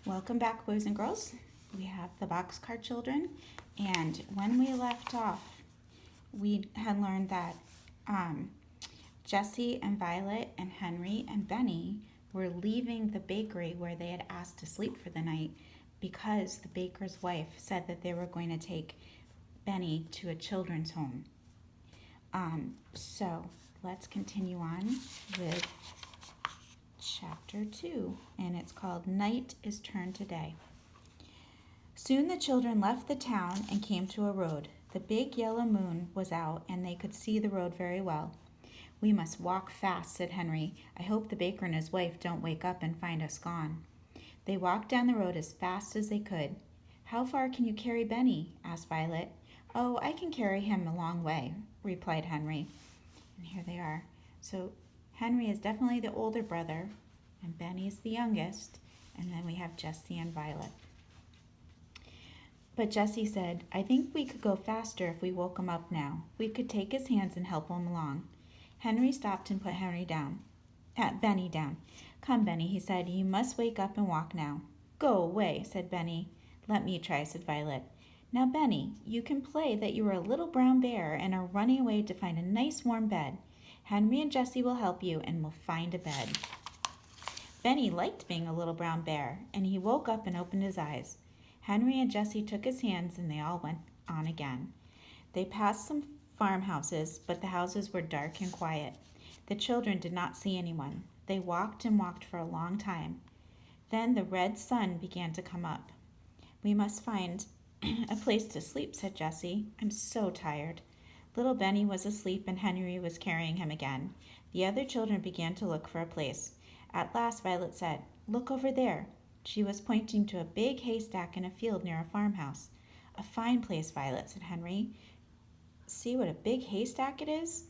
Welcome back, boys and girls. We have the Boxcar Children, and when we left off, we had learned that Jesse and Violet and Henry and Benny were leaving the bakery where they had asked to sleep for the night because the baker's wife said that they were going to take Benny to a children's home. So let's continue on with Chapter 2, and it's called Night is Turned to Day. Soon the children left the town and came to a road. The big yellow moon was out, and they could see the road very well. "We must walk fast," said Henry. "I hope the baker and his wife don't wake up and find us gone." They walked down the road as fast as they could. "How far can you carry Benny?" asked Violet. "Oh, I can carry him a long way," replied Henry. And here they are. So Henry is definitely the older brother, and Benny's the youngest, and then we have Jesse and Violet. But Jesse said, "I think we could go faster if we woke him up now. We could take his hands and help him along." Henry stopped and put Benny down. "Come, Benny," he said, "you must wake up and walk now." "Go away," said Benny. "Let me try," said Violet. "Now, Benny, you can play that you are a little brown bear and are running away to find a nice warm bed. Henry and Jesse will help you, and we'll find a bed." Benny liked being a little brown bear, and he woke up and opened his eyes. Henry and Jesse took his hands, and they all went on again. They passed some farmhouses, but the houses were dark and quiet. The children did not see anyone. They walked and walked for a long time. Then the red sun began to come up. "We must find a place to sleep," said Jesse. "I'm so tired." Little Benny was asleep, and Henry was carrying him again. The other children began to look for a place. At last Violet said, "Look over there." She was pointing to a big haystack in a field near a farmhouse. "A fine place, Violet," said Henry. "See what a big haystack it is?"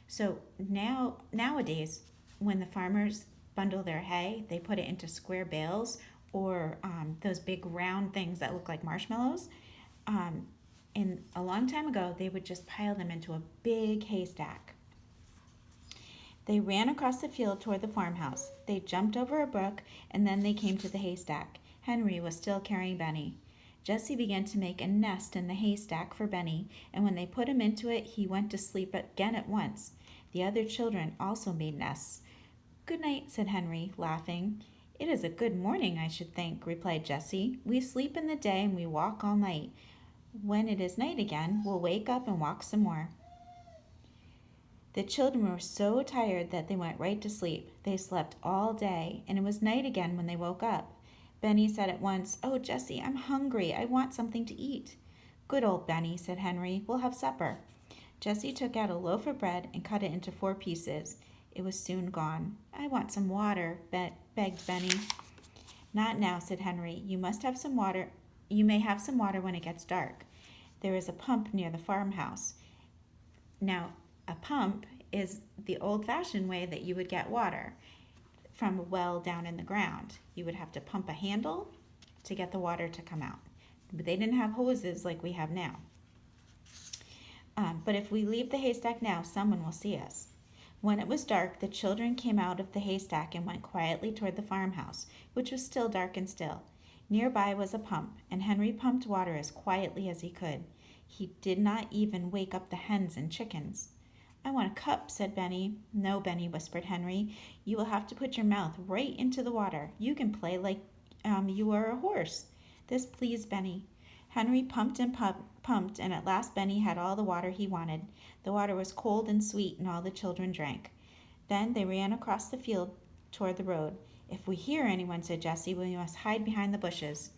So nowadays, when the farmers bundle their hay, they put it into square bales or those big round things that look like marshmallows. And a long time ago, they would just pile them into a big haystack. They ran across the field toward the farmhouse. They jumped over a brook, and then they came to the haystack. Henry was still carrying Benny. Jesse began to make a nest in the haystack for Benny, and when they put him into it, he went to sleep again at once. The other children also made nests. "Good night," said Henry, laughing. "It is a good morning, I should think," replied Jesse. "We sleep in the day and we walk all night. When it is night again, we'll wake up and walk some more." The children were so tired that they went right to sleep. They slept all day, and it was night again when they woke up. Benny said at once, "Oh, Jesse, I'm hungry. I want something to eat." "Good old Benny," said Henry. "We'll have supper." Jesse took out a loaf of bread and cut it into 4 pieces. It was soon gone. "I want some water," begged Benny. "Not now," said Henry. "You must have some water. You may have some water when it gets dark. There is a pump near the farmhouse." Now, a pump is the old-fashioned way that you would get water from a well down in the ground. You would have to pump a handle to get the water to come out. But they didn't have hoses like we have now. But if we leave the haystack now, someone will see us. When it was dark, the children came out of the haystack and went quietly toward the farmhouse, which was still dark and still. Nearby was a pump, and Henry pumped water as quietly as he could. He did not even wake up the hens and chickens. "I want a cup," said Benny. "No, Benny," whispered Henry. "You will have to put your mouth right into the water. You can play like you are a horse." This pleased Benny. Henry pumped and pumped, and at last Benny had all the water he wanted. The water was cold and sweet, and all the children drank. Then they ran across the field toward the road. "If we hear anyone," said Jesse, "we must hide behind the bushes."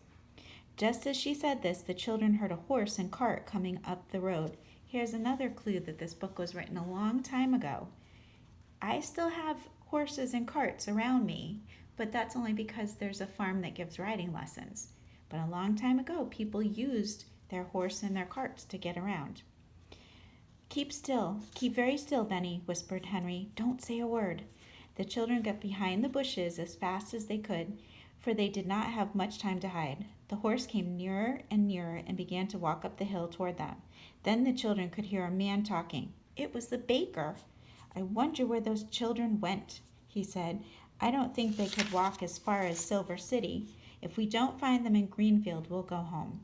Just as she said this, the children heard a horse and cart coming up the road. Here's another clue that this book was written a long time ago. I still have horses and carts around me, but that's only because there's a farm that gives riding lessons. But a long time ago, people used their horse and their carts to get around. Keep very still, Benny," whispered Henry. "Don't say a word." The children got behind the bushes as fast as they could, for they did not have much time to hide. The horse came nearer and nearer and began to walk up the hill toward them. Then the children could hear a man talking. It was the baker. "I wonder where those children went," he said. "I don't think they could walk as far as Silver City. If we don't find them in Greenfield, we'll go home."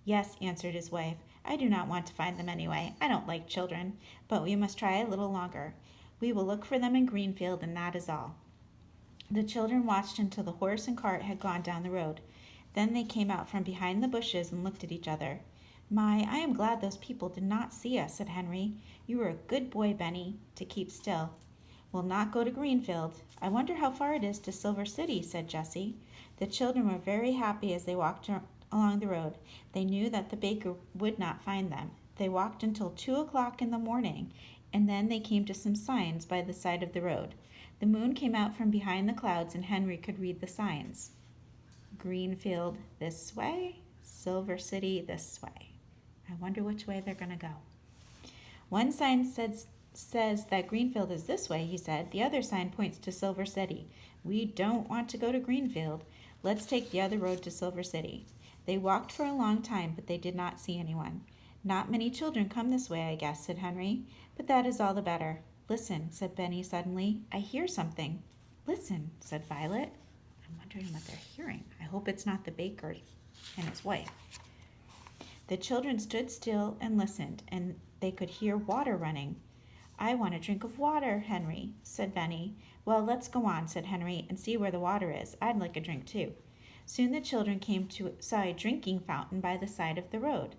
"Yes," answered his wife. "I do not want to find them anyway. I don't like children. But we must try a little longer. We will look for them in Greenfield, and that is all." The children watched until the horse and cart had gone down the road. Then they came out from behind the bushes and looked at each other. "My, I am glad those people did not see us," said Henry. "You were a good boy, Benny, to keep still." "We'll not go to Greenfield. I wonder how far it is to Silver City," said Jessie. The children were very happy as they walked along the road. They knew that the baker would not find them. They walked until 2 o'clock in the morning, and then they came to some signs by the side of the road. The moon came out from behind the clouds, and Henry could read the signs. Greenfield this way, Silver City this way. I wonder which way they're going to go. "One sign says that Greenfield is this way," he said. "The other sign points to Silver City. We don't want to go to Greenfield. Let's take the other road to Silver City." They walked for a long time, but they did not see anyone. "Not many children come this way, I guess," said Henry. "But that is all the better." "Listen," said Benny suddenly. "I hear something." "Listen," said Violet. I'm wondering what they're hearing. I hope it's not the baker and his wife. The children stood still and listened, and they could hear water running. "I want a drink of water, Henry," said Benny. "Well, let's go on," said Henry, "and see where the water is. I'd like a drink too." Soon the children saw a drinking fountain by the side of the road.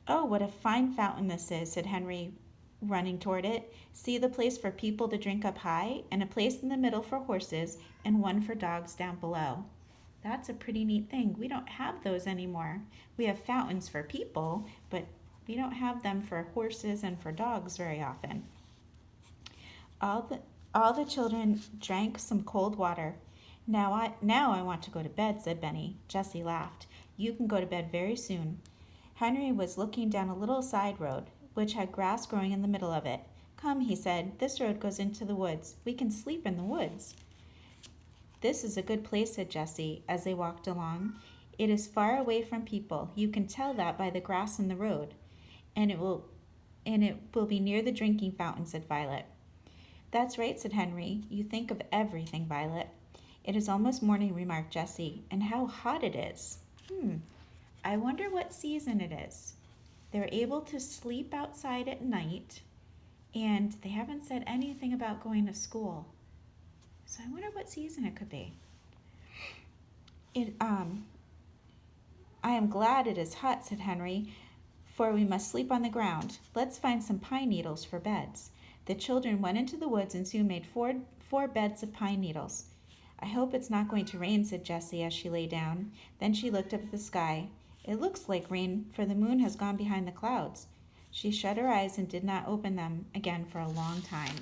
"Oh, what a fine fountain this is," said Henry, running toward it. "See the place for people to drink up high, and a place in the middle for horses, and one for dogs down below." That's a pretty neat thing. We don't have those anymore. We have fountains for people, but we don't have them for horses and for dogs very often. All the children drank some cold water. Now I want to go to bed," said Benny. Jessie laughed. "You can go to bed very soon." Henry was looking down a little side road, which had grass growing in the middle of it. "Come," he said, "this road goes into the woods. We can sleep in the woods." "This is a good place," said Jessie, as they walked along. "It is far away from people. You can tell that by the grass in the road. And it will be near the drinking fountain," said Violet. "That's right," said Henry. "You think of everything, Violet." "It is almost morning," remarked Jessie. "And how hot it is. I wonder what season it is." They're able to sleep outside at night, and they haven't said anything about going to school. So I wonder what season it could be. "I am glad it is hot," said Henry, "for we must sleep on the ground. Let's find some pine needles for beds." The children went into the woods and soon made four beds of pine needles. "I hope it's not going to rain," said Jessie as she lay down. Then she looked up at the sky. "It looks like rain, for the moon has gone behind the clouds." She shut her eyes and did not open them again for a long time.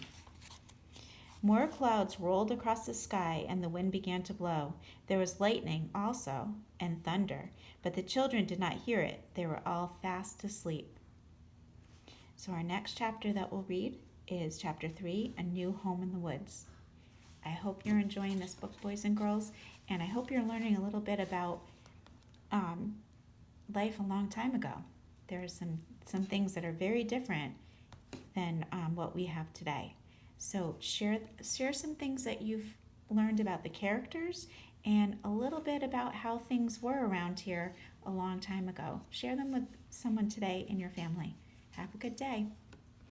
More clouds rolled across the sky, and the wind began to blow. There was lightning also, and thunder, but the children did not hear it. They were all fast asleep. So our next chapter that we'll read is Chapter 3, A New Home in the Woods. I hope you're enjoying this book, boys and girls, and I hope you're learning a little bit about life a long time ago. There are some things that are very different than what we have today. So share some things that you've learned about the characters and a little bit about how things were around here a long time ago. Share them with someone today in your family. Have a good day.